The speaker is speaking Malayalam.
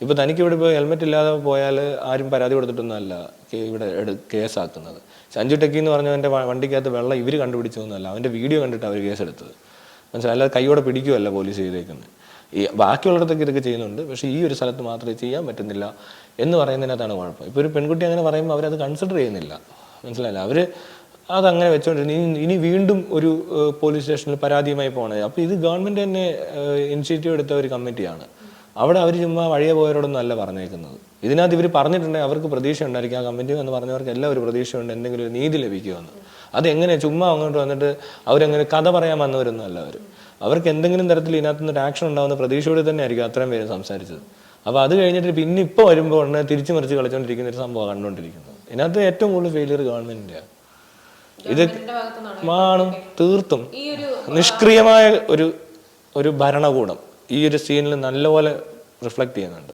ഇപ്പോൾ തനിക്ക് ഇവിടെ ഇപ്പോൾ ഹെൽമെറ്റ് ഇല്ലാതെ പോയാൽ ആരും പരാതി കൊടുത്തിട്ടൊന്നുമല്ല ഇവിടെ കേസാക്കുന്നത്. സഞ്ജു ടെക്കി എന്ന് പറഞ്ഞവൻ്റെ വണ്ടിക്കകത്ത് വെള്ളം ഇവർ കണ്ടുപിടിച്ചതൊന്നുമല്ല, അവൻ്റെ വീഡിയോ കണ്ടിട്ട് അവർ കേസെടുത്തത്. മനസ്സിലായി, അല്ലാതെ കൈയോടെ പിടിക്കുകയല്ല പോലീസ് ചെയ്തേക്കുന്നത്. ഈ ബാക്കിയുള്ളിടത്തൊക്കെ ഇതൊക്കെ ചെയ്യുന്നുണ്ട്, പക്ഷേ ഈ ഒരു സ്ഥലത്ത് മാത്രമേ ചെയ്യാൻ പറ്റുന്നില്ല എന്ന് പറയുന്നതിനകത്താണ് കുഴപ്പം. ഇപ്പോൾ ഒരു പെൺകുട്ടി അങ്ങനെ പറയുമ്പോൾ അവരത് കൺസിഡർ ചെയ്യുന്നില്ല. മനസ്സിലായില്ല, അവർ അതങ്ങനെ വെച്ചുകൊണ്ടിരുന്നു. ഇനി വീണ്ടും ഒരു പോലീസ് സ്റ്റേഷനിൽ പരാതിയുമായി പോകണത്. അപ്പോൾ ഇത് ഗവൺമെൻറ് തന്നെ ഇനിഷ്യേറ്റീവ് എടുത്ത ഒരു കമ്മിറ്റിയാണ്. അവിടെ അവർ ചുമ്മാ വഴിയെ പോയവരോടൊന്നും അല്ല പറഞ്ഞേക്കുന്നത്. ഇതിനകത്ത് ഇവർ പറഞ്ഞിട്ടുണ്ടെങ്കിൽ അവർക്ക് പ്രതീക്ഷ ഉണ്ടായിരിക്കും, ആ കമ്മിറ്റി എന്ന് പറഞ്ഞവർക്ക് എല്ലാം ഒരു പ്രതീക്ഷയുണ്ട് എന്തെങ്കിലും ഒരു നീതി ലഭിക്കുമെന്ന്. അതെങ്ങനെ ചുമ്മാ അങ്ങോട്ട് വന്നിട്ട് അവരെങ്ങനെ കഥ പറയാൻ വന്നവരൊന്നും അല്ല അവർ. അവർക്ക് എന്തെങ്കിലും തരത്തിൽ ഇതിനകത്തുനിന്ന് ഒരു ആക്ഷൻ ഉണ്ടാകുന്ന പ്രതീക്ഷയോടെ തന്നെ ആയിരിക്കും അത്രയും പേര് സംസാരിച്ചത്. അപ്പോൾ അത് കഴിഞ്ഞിട്ട് പിന്നെ ഇപ്പോൾ വരുമ്പോൾ ഉടനെ തിരിച്ചു മറിച്ച് കളിച്ചുകൊണ്ടിരിക്കുന്ന ഒരു സംഭവം കണ്ടുകൊണ്ടിരിക്കുന്നത്. ഇതിനകത്ത് ഏറ്റവും കൂടുതൽ ഫെയിലിയർ ഗവൺമെൻറ്റിൻ്റെയാണ്. ഇത് ആണ് തീർത്തും നിഷ്ക്രിയമായ ഒരു ഭരണകൂടം ഈ ഒരു സീനിൽ നല്ലപോലെ റിഫ്ലക്റ്റ് ചെയ്യുന്നുണ്ട്.